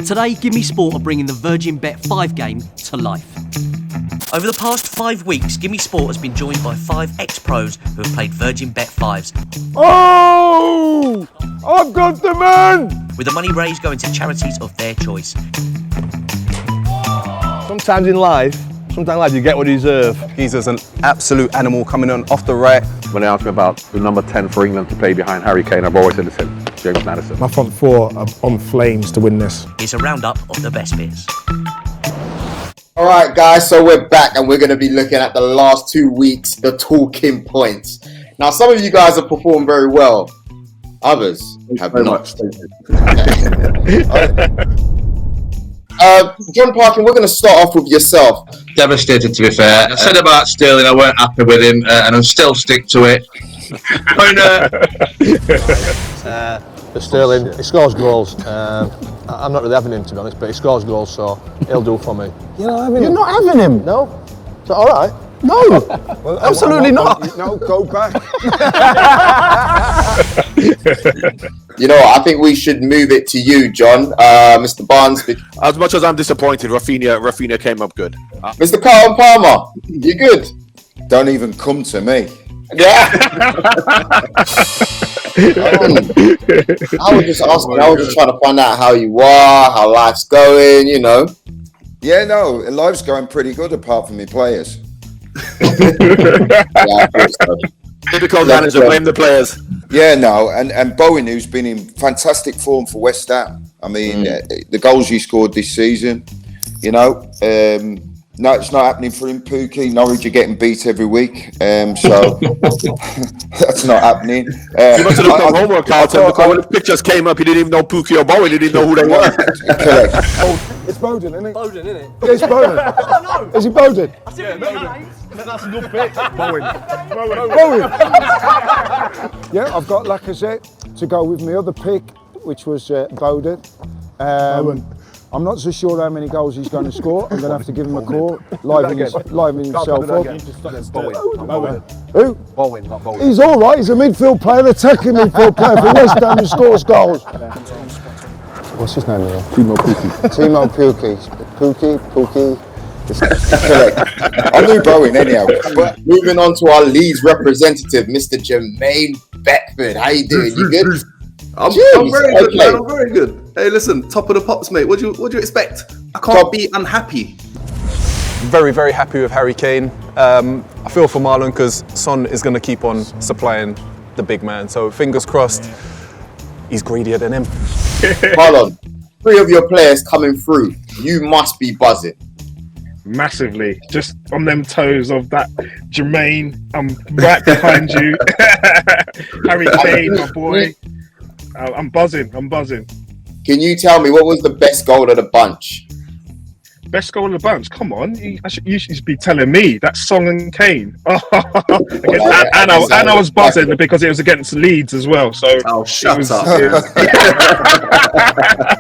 Today, GiveMeSport are bringing the Virgin Bet 5 game to life. Over the past 5 weeks, GiveMeSport has been joined by 5 ex-pros who have played Virgin Bet 5s. Oh! I've got the man! With the money raised going to charities of their choice. Sometimes in life you get what you deserve. He's an absolute animal coming on off the right. When they ask me about the number 10 for England to play behind Harry Kane, I've always said the same, James Maddison. My front four are on flames to win this. It's a roundup of the best bits. All right, guys, so we're back and we're going to be looking at the last 2 weeks, the talking points. Now, some of you guys have performed very well. Others have not. Jon Parkin, we're going to start off with yourself. Devastated, to be fair. I said about Sterling, I weren't happy with him, and I'm still stick to it. For Sterling, he scores goals. I'm not really having him, to be honest, but he scores goals, so he'll do for me. You're not having him? No? Is that all right? No! Well, absolutely not. No, go back. You know what? I think we should move it to you, John. Mr. Barnes. As much as I'm disappointed, Rafinha came up good. Mr. Carlton Palmer, you good? Don't even come to me. Yeah. I was just asking. I was just trying to find out how you are, how life's going, you know. Yeah, no, life's going pretty good apart from me players. Yeah, I thought so. Typical manager, blame the players. Yeah, no, and Bowen, who's been in fantastic form for West Ham. I mean, the goals he scored this season, you know, no, it's not happening for him, Pookie. Norwich are getting beat every week, so that's not happening. You must have done some homework, Carlton, because when the pictures came up, you didn't even know Pookie or Bowen, you didn't know who they were. Correct. It's Bowden, isn't it? Bowden, isn't it? Yeah, it's Bowden. No. Is he Bowden? I said That's enough bit. Bowen. Yeah, I've got Lacazette to go with my other pick, which was Bowden. I'm not so sure how many goals he's going to score. I'm going to have to give him a call, liven himself up. Who? Bowen, not Bowen. He's all right. He's a midfield player, attacking midfield player for West Ham who scores goals. What's his name again? Timo Pukki. Timo Pukki. Pukki. Correct. I knew Bowen anyhow. But moving on to our Leeds representative, Mr. Jermaine Beckford. How you doing? You good? I'm very good, man. I'm very good. Hey, listen, top of the pops, mate. What do you expect? I can't be unhappy. Very, very happy with Harry Kane. I feel for Marlon because Son is going to keep on supplying the big man. So fingers crossed, he's greedier than him. Marlon, 3 of your players coming through. You must be buzzing. Massively, just on them toes of that Jermaine. I'm right behind you. Harry Kane, my boy. I'm buzzing. Can you tell me what was the best goal of the bunch? Best goal of the bunch? Come on, you should be telling me. That's Son and Kane. And I was buzzing because it was against Leeds as well. So shut up.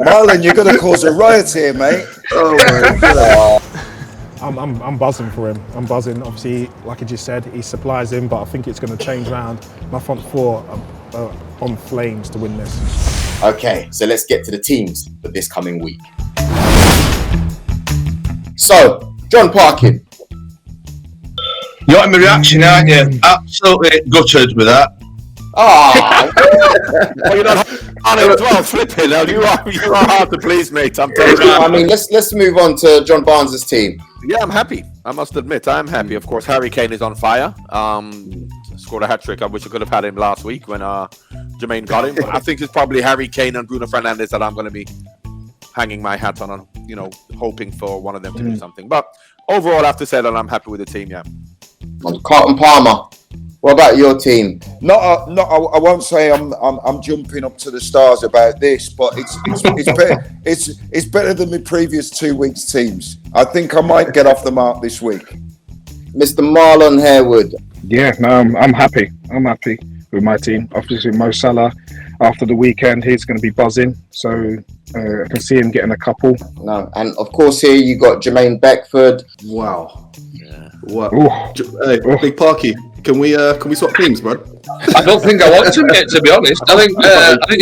Marlon, you're going to cause a riot here, mate. Oh my God. I'm buzzing for him. I'm buzzing. Obviously, like I just said, he supplies him, but I think it's going to change around. My front four are on flames to win this. Okay, so let's get to the teams for this coming week. So, Jon Parkin. You're in my reaction, aren't you? Absolutely gutted with that. Well, you're not on it as well, flipping. You are hard to please, mate. I'm telling you. I mean, let's move on to John Barnes' team. Yeah, I'm happy. I must admit, I'm happy. Of course, Harry Kane is on fire. Scored a hat-trick. I wish I could have had him last week when Jermaine got him. But I think it's probably Harry Kane and Bruno Fernandes that I'm going to be hanging my hat on, hoping for one of them to do something. But overall, I have to say that I'm happy with the team, yeah. Carlton Palmer, what about your team? I won't say I'm jumping up to the stars about this, but it's better than my previous 2 weeks' teams. I think I might get off the mark this week. Mr. Marlon Harewood. Yeah, no, I'm happy. I'm happy with my team. Obviously, Mo Salah, after the weekend, he's going to be buzzing. So I can see him getting a couple. No, and of course here you got Jermaine Beckford. Wow. Yeah. Wow. Hey, Big Parky, can we swap teams, bro? I don't think I want to, mate, to be honest. I think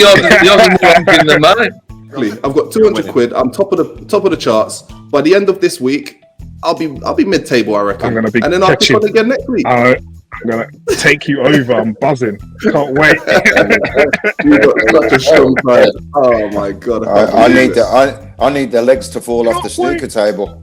yours is more ranking than mine. I've got 200 quid. I'm top of the charts. By the end of this week, I'll be mid-table, I reckon. I'm gonna be and then I'll kick on again next week. I'm gonna take you over. I'm buzzing. Can't wait. You've got such a strong side. Oh my god! I need the legs to fall off the snooker table.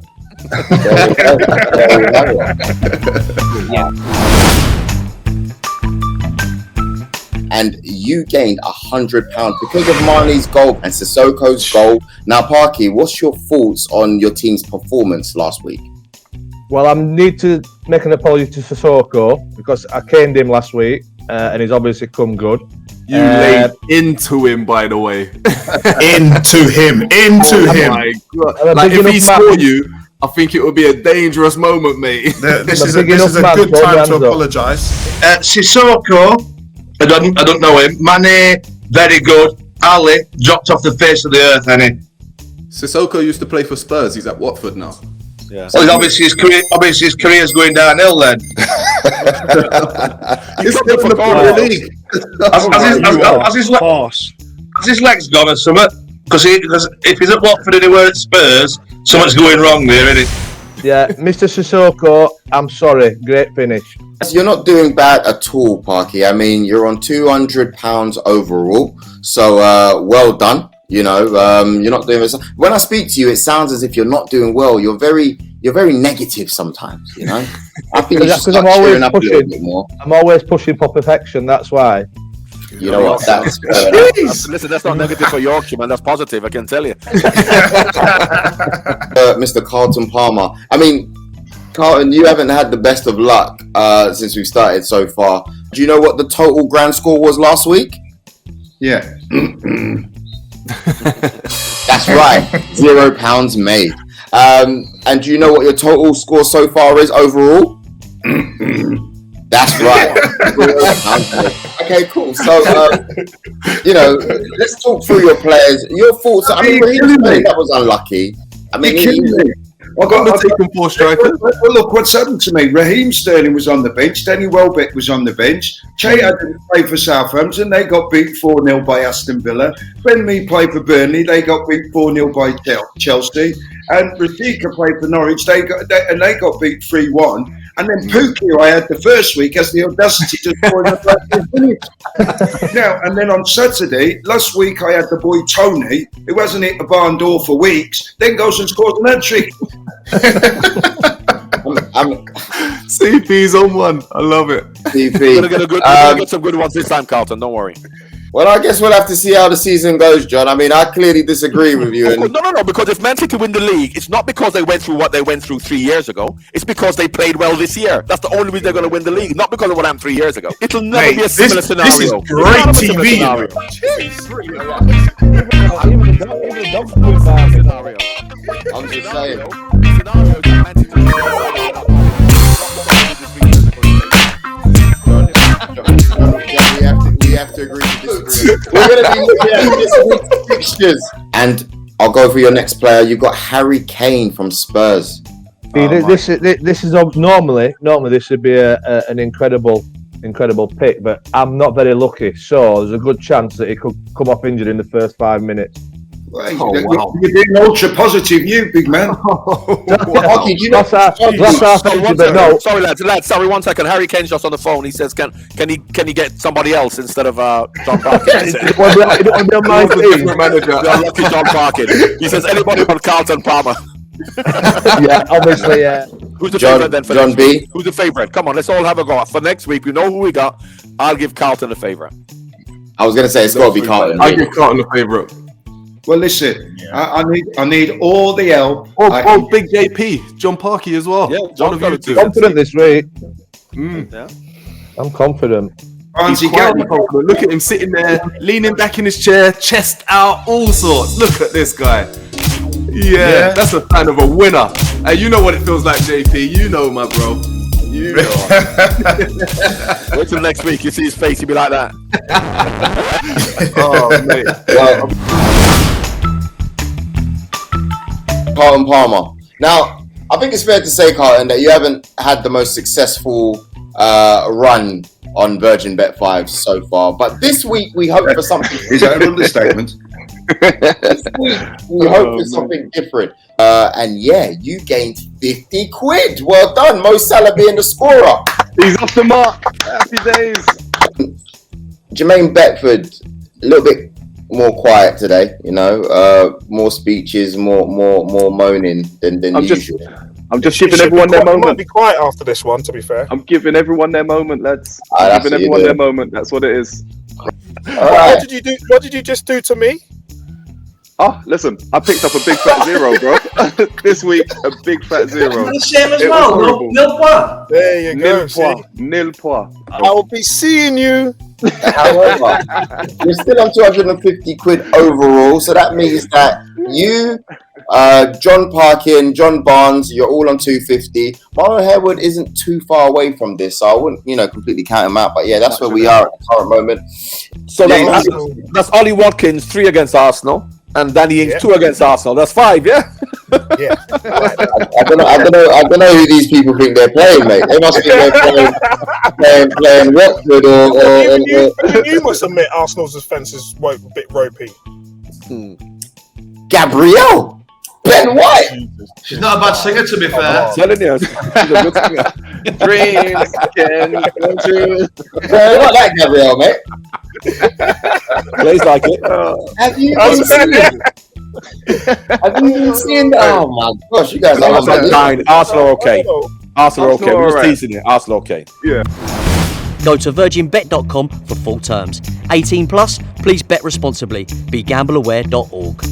And you gained £100 because of Marley's goal and Sissoko's goal. Now, Parky, what's your thoughts on your team's performance last week? Well, I need to make an apology to Sissoko because I caned him last week and he's obviously come good. You laid into him, by the way. Into him. Oh my God. Like, if he scored you, I think it would be a dangerous moment, mate. This is a good time to apologise. Sissoko, I don't know him. Mane, very good. Ali dropped off the face of the earth, hasn't he? Sissoko used to play for Spurs. He's at Watford now. Yeah. Well, obviously his career's going downhill then. He's still in the Premier League. Has his legs gone or something? Because if he's at Watford and he were at Spurs, something's going wrong there, isn't it? Yeah, Mr. Sissoko, I'm sorry. Great finish. You're not doing bad at all, Parky. I mean, you're on £200 overall. So, well done. You know, you're not doing this. When I speak to you, it sounds as if you're not doing well. You're very negative sometimes. You know, I think because I'm always pushing. I'm always pushing for perfection. That's why. You know what? That's listen. That's not negative for Yorkshire, man. That's positive. I can tell you. Mr. Carlton Palmer. I mean, Carlton, you haven't had the best of luck since we started so far. Do you know what the total grand score was last week? Yeah. That's right, £0 made. And do you know what your total score so far is overall? That's right. Okay, cool. So, you know, let's talk through your players. Your thoughts. I mean, that was unlucky. I mean, I've got to take him for striker. Well, look what's happened to me. Raheem Sterling was on the bench. Danny Welbeck was on the bench. Cheta didn't play for Southampton. They got beat 4-0 by Aston Villa. Ben Mee played for Burnley. They got beat 4-0 by Chelsea. And Rasika played for Norwich. They got beat 3-1. And then Pookie, who I had the first week, has the audacity to score in the first minutes. Now, and then on Saturday, last week, I had the boy Tony, who hasn't hit a barn door for weeks, then goes and scores an hat-trick. CP's on one. I love it. CP. We're going to get some good ones this time, Carlton. Don't worry. Well, I guess we'll have to see how the season goes, John. I mean, I clearly disagree with you. No, because if Man City win the league, it's not because they went through what they went through 3 years ago. It's because they played well this year. That's the only reason they're going to win the league, not because of what happened 3 years ago. It'll never be a similar scenario. This is great TV. I'm just saying. We have to agree to disagree. We're going to be looking at this week's fixtures. And I'll go for your next player. You've got Harry Kane from Spurs. This is normally this would be an incredible pick, but I'm not very lucky. So there's a good chance that he could come off injured in the first 5 minutes. Wow. You're being ultra positive, you big man. Sorry, lads. Sorry, 1 second. Harry Kane's just on the phone. He says, "Can he get somebody else instead of Jon Parkin?" Jon Parkin. He says, "Anybody on Carlton Palmer?" Yeah, obviously, yeah. Who's the favourite then for John next B? week? Who's the favourite? Come on, let's all have a go. For next week, we know who we got. I'll give Carlton a favourite. I was going to say it's got to be Carlton. I'll give Carlton a favourite. Well, listen, I need all the help. Big JP, Jon Parkin as well. Yeah, John, confident this week. Yeah. I'm confident. He's quietly confident. Look at him sitting there, leaning back in his chair, chest out, all sorts. Look at this guy. Yeah, that's a sign of a winner. And you know what it feels like, JP. You know, my bro. You know. Wait till next week. You see his face, he'll be like that. Oh, mate. Carlton Palmer. Now, I think it's fair to say, Carlton, that you haven't had the most successful run on Virgin Bet 5 so far. But this week, we hope for something. Is that an understatement? We hope for something different. And yeah, you gained 50 quid. Well done, Mo Salah being the scorer. He's off the mark. Happy days. Jermaine Beckford, a little bit more quiet today, you know, more speeches, more moaning than usual. I'm just giving everyone their moment. Might be quiet after this one, to be fair. I'm giving everyone their moment, lads. Ah, I'm giving everyone their moment. That's what it is. What did you do? What did you just do to me? Oh, listen, I picked up a big fat zero, bro. This week, a big fat zero. The same as It was well. horrible. Nil point. There you go. Nil point. Nil point. I will be seeing you. However, you're still on 250 quid overall, so that means that you, Jon Parkin, John Barnes, you're all on 250. Marlon Harewood isn't too far away from this, so I wouldn't, completely count him out. But yeah, that's where we are at the current moment. So that's Ollie Watkins, 3 against Arsenal, and Danny Ings, 2 against Arsenal. That's 5, yeah? Yeah. I don't know who these people think they're playing, mate. They must think they're playing Watford or You must admit Arsenal's defence is a bit ropey. Gabrielle, Ben White. She's not a bad singer, to be fair. Telling you, she's a good singer. Dreams can come true. Not that Gabrielle, mate. Plays like it. Have you been seeing? Oh my gosh, you guys are Nine. Arsenal okay. Arsenal okay. We're just alright. teasing it. Arsenal okay. Yeah. Go to virginbet.com for full terms. 18 plus, please bet responsibly. BeGambleAware.org.